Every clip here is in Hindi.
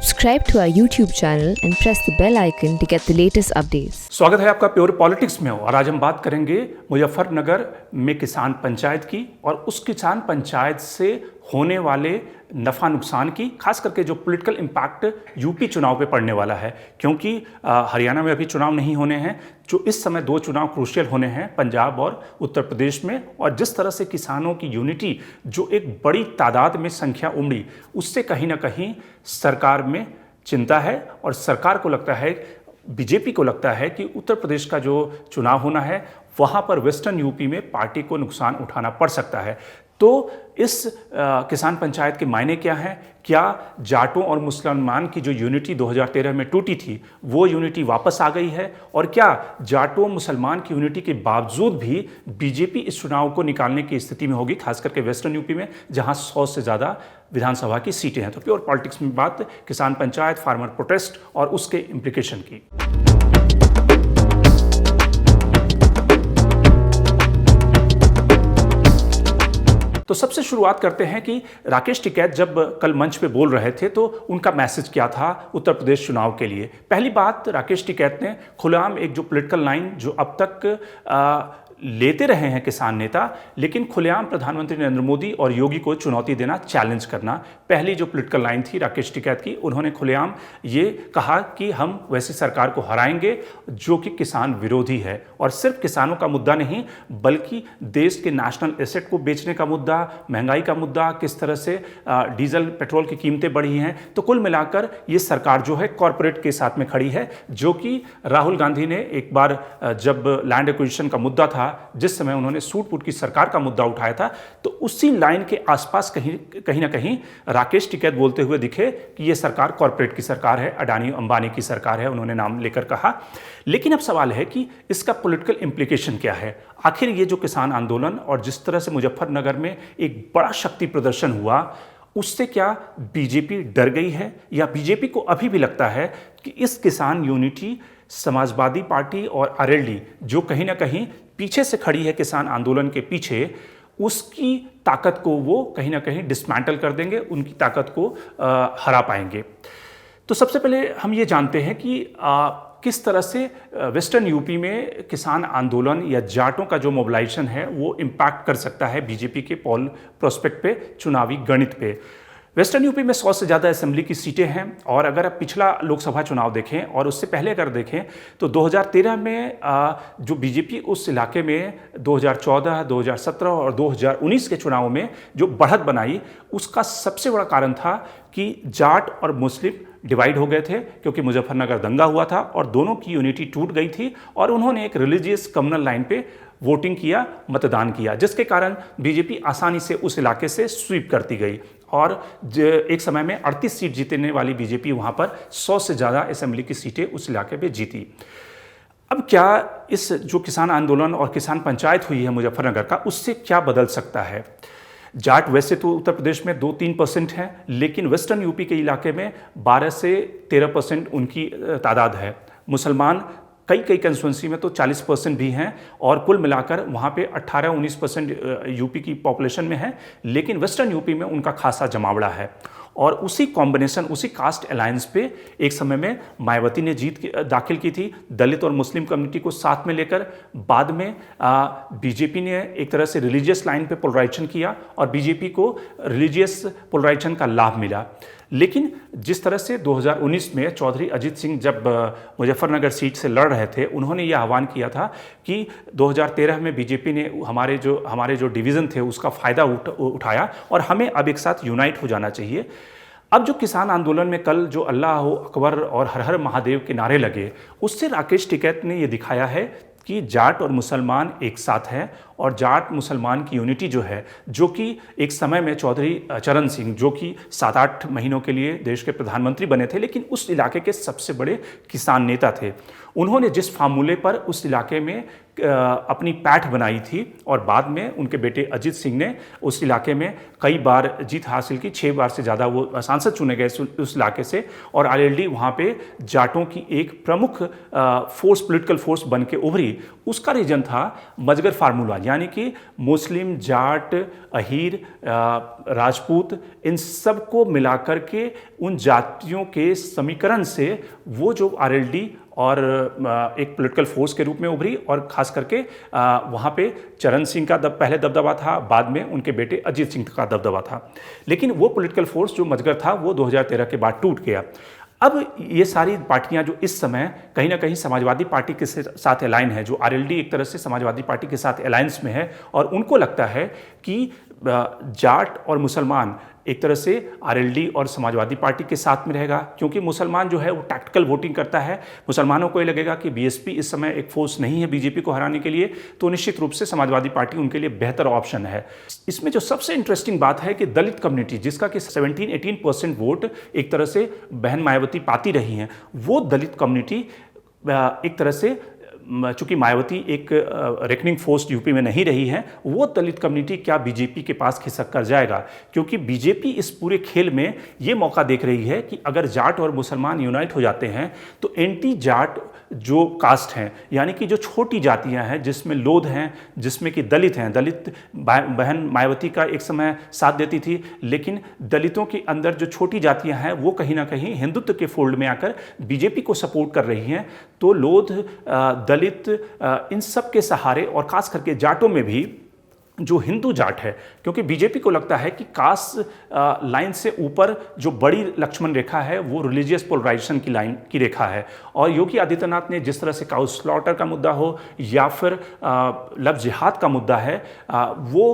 Subscribe to our YouTube channel and press the bell icon to get the latest updates. स्वागत है आपका प्योर पॉलिटिक्स में और आज हम बात करेंगे मुजफ्फरनगर में किसान पंचायत की और उस किसान पंचायत से होने वाले नफ़ा नुकसान की, खास करके जो पॉलिटिकल इम्पैक्ट यूपी चुनाव पे पड़ने वाला है, क्योंकि हरियाणा में अभी चुनाव नहीं होने हैं। जो इस समय दो चुनाव क्रूशियल होने हैं, पंजाब और उत्तर प्रदेश में, और जिस तरह से किसानों की यूनिटी जो एक बड़ी तादाद में संख्या उमड़ी, उससे कहीं ना कहीं सरकार में चिंता है और सरकार को लगता है, बीजेपी को लगता है कि उत्तर प्रदेश का जो चुनाव होना है वहाँ पर वेस्टर्न यूपी में पार्टी को नुकसान उठाना पड़ सकता है। तो इस किसान पंचायत के मायने क्या हैं? क्या जाटों और मुसलमान की जो यूनिटी 2013 में टूटी थी वो यूनिटी वापस आ गई है? और क्या जाटों मुसलमान की यूनिटी के बावजूद भी बीजेपी इस चुनाव को निकालने की स्थिति में होगी, खास करके वेस्टर्न यूपी में जहां 100 से ज़्यादा विधानसभा की सीटें हैं? तो प्योर पॉलिटिक्स में बात किसान पंचायत, फार्मर प्रोटेस्ट और उसके इम्प्लीकेशन की। तो सबसे शुरुआत करते हैं कि राकेश टिकैत जब कल मंच पे बोल रहे थे तो उनका मैसेज क्या था उत्तर प्रदेश चुनाव के लिए। पहली बात, राकेश टिकैत ने खुलेआम एक जो पॉलिटिकल लाइन जो अब तक लेते रहे हैं किसान नेता, लेकिन खुलेआम प्रधानमंत्री नरेंद्र मोदी और योगी को चुनौती देना, चैलेंज करना, पहली जो पॉलिटिकल लाइन थी राकेश टिकैत की। उन्होंने खुलेआम ये कहा कि हम वैसी सरकार को हराएंगे जो कि किसान विरोधी है, और सिर्फ किसानों का मुद्दा नहीं बल्कि देश के नेशनल एसेट को बेचने का मुद्दा, महंगाई का मुद्दा, किस तरह से डीजल पेट्रोल की कीमतें बढ़ी हैं। तो कुल मिलाकर ये सरकार जो है कॉरपोरेट के साथ में खड़ी है, जो कि राहुल गांधी ने एक बार जब लैंड एक्विजिशन का मुद्दा था, जिस समय उन्होंने सूट बूट की सरकार का मुद्दा उठाया था, तो उसी लाइन के आसपास कहीं ना कहीं राकेश टिकैत बोलते हुए दिखे कि यह सरकार कॉरपोरेट की सरकार है, अडानी अंबानी की सरकार है, उन्होंने नाम लेकर कहा। लेकिन अब सवाल है कि इसका पॉलिटिकल इंप्लीकेशन क्या है? आखिर ये जो किसान आंदोलन और जिस तरह से मुजफ्फरनगर में एक बड़ा शक्ति प्रदर्शन हुआ, उससे क्या बीजेपी डर गई है, या बीजेपी को अभी भी लगता है कि इस किसान यूनिटी, समाजवादी पार्टी और आरएलडी जो कहीं ना कहीं पीछे से खड़ी है किसान आंदोलन के पीछे, उसकी ताकत को वो कहीं ना कहीं डिसमेंटल कर देंगे, उनकी ताकत को हरा पाएंगे? तो सबसे पहले हम ये जानते हैं कि किस तरह से वेस्टर्न यूपी में किसान आंदोलन या जाटों का जो मोबिलाइजेशन है वो इम्पैक्ट कर सकता है बीजेपी के पोल प्रोस्पेक्ट पे, चुनावी गणित पे। वेस्टर्न यूपी में 100 से ज़्यादा असेंबली की सीटें हैं, और अगर आप पिछला लोकसभा चुनाव देखें और उससे पहले अगर देखें तो 2013 में जो बीजेपी उस इलाके में 2014, 2017 और 2019 के चुनाव में जो बढ़त बनाई, उसका सबसे बड़ा कारण था कि जाट और मुस्लिम डिवाइड हो गए थे, क्योंकि मुजफ्फरनगर दंगा हुआ था और दोनों की यूनिटी टूट गई थी, और उन्होंने एक रिलीजियस कम्युनल लाइन पे वोटिंग किया, मतदान किया, जिसके कारण बीजेपी आसानी से उस इलाके से स्वीप करती गई, और एक समय में 38 सीट जीतने वाली बीजेपी वहां पर 100 से ज़्यादा असेंबली की सीटें उस इलाके पे जीती। अब क्या इस जो किसान आंदोलन और किसान पंचायत हुई है मुजफ्फरनगर का, उससे क्या बदल सकता है? जाट वैसे तो उत्तर प्रदेश में 2-3% हैं, लेकिन वेस्टर्न यूपी के इलाके में 12 से 13% उनकी तादाद है। मुसलमान कई कंस्टिट्यूंसी में तो 40% भी हैं, और कुल मिलाकर वहाँ पे 18-19% यूपी की पॉपुलेशन में है, लेकिन वेस्टर्न यूपी में उनका खासा जमावड़ा है। और उसी कॉम्बिनेशन, उसी कास्ट अलायंस पे एक समय में मायावती ने दाखिल की थी, दलित और मुस्लिम कम्युनिटी को साथ में लेकर। बाद में बीजेपी ने एक तरह से रिलीजियस लाइन पे पोलराइजेशन किया, और बीजेपी को रिलीजियस पोलराइजेशन का लाभ मिला। लेकिन जिस तरह से 2019 में चौधरी अजीत सिंह जब मुजफ्फरनगर सीट से लड़ रहे थे, उन्होंने ये आह्वान किया था कि 2013 में बीजेपी ने हमारे जो डिवीज़न थे उसका फ़ायदा उठाया, और हमें अब एक साथ यूनाइट हो जाना चाहिए। अब जो किसान आंदोलन में कल जो अल्लाह अकबर और हर हर महादेव के नारे लगे, उससे राकेश टिकैत ने ये दिखाया है कि जाट और मुसलमान एक साथ हैं, और जाट मुसलमान की यूनिटी जो है, जो कि एक समय में चौधरी चरण सिंह, जो कि 7-8 महीनों के लिए देश के प्रधानमंत्री बने थे, लेकिन उस इलाके के सबसे बड़े किसान नेता थे, उन्होंने जिस फार्मूले पर उस इलाके में अपनी पैठ बनाई थी, और बाद में उनके बेटे अजीत सिंह ने उस इलाके में कई बार जीत हासिल की, 6 बार से ज़्यादा वो सांसद चुने गए उस इलाके से, और आरएलडी वहाँ पे जाटों की एक प्रमुख फोर्स, पॉलिटिकल फोर्स बन के उभरी। उसका रीजन था मजगर फार्मूला, यानी कि मुस्लिम, जाट, अहीर, राजपूत, इन सब को मिलाकर के उन जातियों के समीकरण से वो जो आरएलडी और एक पॉलिटिकल फोर्स के रूप में उभरी, और खास करके वहाँ पे चरण सिंह का पहले दबदबा था, बाद में उनके बेटे अजीत सिंह का दबदबा था। लेकिन वो पॉलिटिकल फोर्स जो मजगर था वो 2013 के बाद टूट गया। अब ये सारी पार्टियां जो इस समय कहीं ना कहीं समाजवादी पार्टी के साथ अलाइन है, जो आरएलडी एक तरह से समाजवादी पार्टी के साथ अलायंस में है, और उनको लगता है कि जाट और मुसलमान एक तरह से आरएलडी और समाजवादी पार्टी के साथ में रहेगा, क्योंकि मुसलमान जो है वो टैक्टिकल वोटिंग करता है। मुसलमानों को ये लगेगा कि बीएसपी इस समय एक फोर्स नहीं है बीजेपी को हराने के लिए, तो निश्चित रूप से समाजवादी पार्टी उनके लिए बेहतर ऑप्शन है। इसमें जो सबसे इंटरेस्टिंग बात है कि दलित कम्युनिटी, जिसका कि 17-18% वोट एक तरह से बहन मायावती पाती रही हैं, वो दलित कम्युनिटी एक तरह से, चूंकि मायावती एक रेकनिंग फोर्स यूपी में नहीं रही है, वो दलित कम्युनिटी क्या बीजेपी के पास खिसक कर जाएगा, क्योंकि बीजेपी इस पूरे खेल में ये मौका देख रही है कि अगर जाट और मुसलमान यूनाइट हो जाते हैं तो एंटी जाट जो कास्ट हैं, यानी कि जो छोटी जातियां हैं, जिसमें लोध हैं, जिसमें कि दलित हैं, दलित बहन मायावती का एक समय साथ देती थी, लेकिन दलितों के अंदर जो छोटी जातियां हैं वो कहीं ना कहीं हिंदुत्व के फोल्ड में आकर बीजेपी को सपोर्ट कर रही हैं। तो लोध, दलित, इन सब के सहारे, और खास करके जाटों में भी जो हिंदू जाट है, क्योंकि बीजेपी को लगता है कि कास्ट लाइन से ऊपर जो बड़ी लक्ष्मण रेखा है वो रिलीजियस पोलराइजेशन की लाइन की रेखा है, और योगी आदित्यनाथ ने जिस तरह से काउ स्लॉटर का मुद्दा हो या फिर लव जिहाद का मुद्दा है, वो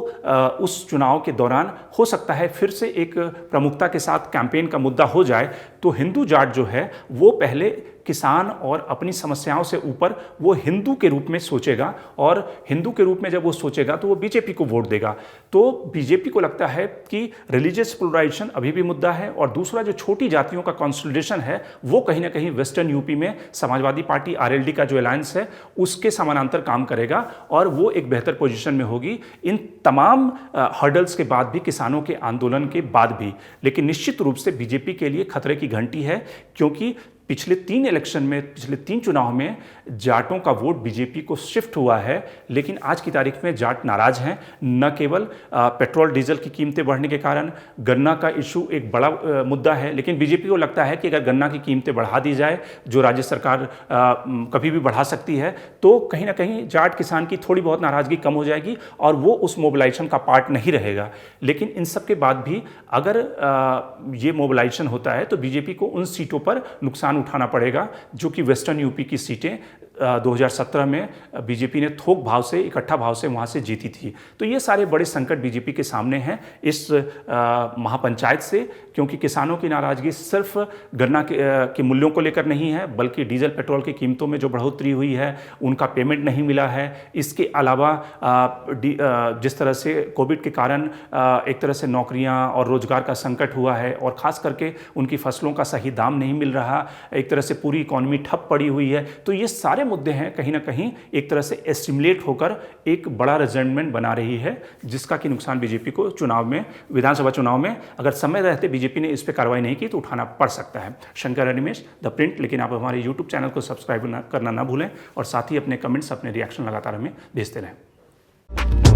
उस चुनाव के दौरान हो सकता है फिर से एक प्रमुखता के साथ कैंपेन का मुद्दा हो जाए। तो हिंदू जाट जो है वो पहले किसान और अपनी समस्याओं से ऊपर वो हिंदू के रूप में सोचेगा, और हिंदू के रूप में जब वो सोचेगा तो वो बीजेपी को वोट देगा। तो बीजेपी को लगता है कि रिलीजियस पोलराइजेशन अभी भी मुद्दा है, और दूसरा जो छोटी जातियों का कंसोलिडेशन है वो कहीं ना कहीं वेस्टर्न यूपी में समाजवादी पार्टी आरएलडी का जो अलायंस है उसके समानांतर काम करेगा, और वो एक बेहतर पोजीशन में होगी इन तमाम हर्डल्स के बाद भी, किसानों के आंदोलन के बाद भी। लेकिन निश्चित रूप से बीजेपी के लिए खतरे की घंटी है, क्योंकि पिछले 3 इलेक्शन में, पिछले 3 चुनाव में जाटों का वोट बीजेपी को शिफ्ट हुआ है, लेकिन आज की तारीख में जाट नाराज हैं। न केवल पेट्रोल डीजल की कीमतें बढ़ने के कारण गन्ना का इशू एक बड़ा मुद्दा है, लेकिन बीजेपी को लगता है कि अगर गन्ना की कीमतें बढ़ा दी जाए, जो राज्य सरकार कभी भी बढ़ा सकती है, तो कहीं ना कहीं जाट किसान की थोड़ी बहुत नाराजगी कम हो जाएगी और वो उस मोबिलाइजेशन का पार्ट नहीं रहेगा। लेकिन इन सब के बाद भी अगर ये मोबिलाइजेशन होता है तो बीजेपी को उन सीटों पर नुकसान उठाना पड़ेगा जो कि वेस्टर्न यूपी की सीटें 2017 में बीजेपी ने थोक भाव से, इकट्ठा भाव से वहाँ से जीती थी। तो ये सारे बड़े संकट बीजेपी के सामने हैं इस महापंचायत से, क्योंकि किसानों की नाराजगी सिर्फ गन्ना के मूल्यों को लेकर नहीं है, बल्कि डीजल पेट्रोल की कीमतों में जो बढ़ोतरी हुई है, उनका पेमेंट नहीं मिला है। इसके अलावा जिस तरह से कोविड के कारण एक तरह से नौकरियां और रोजगार का संकट हुआ है, और ख़ास करके उनकी फसलों का सही दाम नहीं मिल रहा, एक तरह से पूरी इकॉनमी ठप पड़ी हुई है। तो ये सारे मुद्दे हैं कहीं ना कहीं एक तरह से एस्टिमुलेट होकर एक बड़ा रिजल्टमेंट बना रही है, जिसका कि नुकसान बीजेपी को चुनाव में, विधानसभा चुनाव में अगर समय रहते बीजेपी ने इस पर कार्रवाई नहीं की तो उठाना पड़ सकता है। Shankar Animesh, the print. लेकिन आप हमारे यूट्यूब चैनल को सब्सक्राइब करना ना भूलें, और साथ ही अपने कमेंट्स, अपने रिएक्शन लगातार हमें भेजते रहें।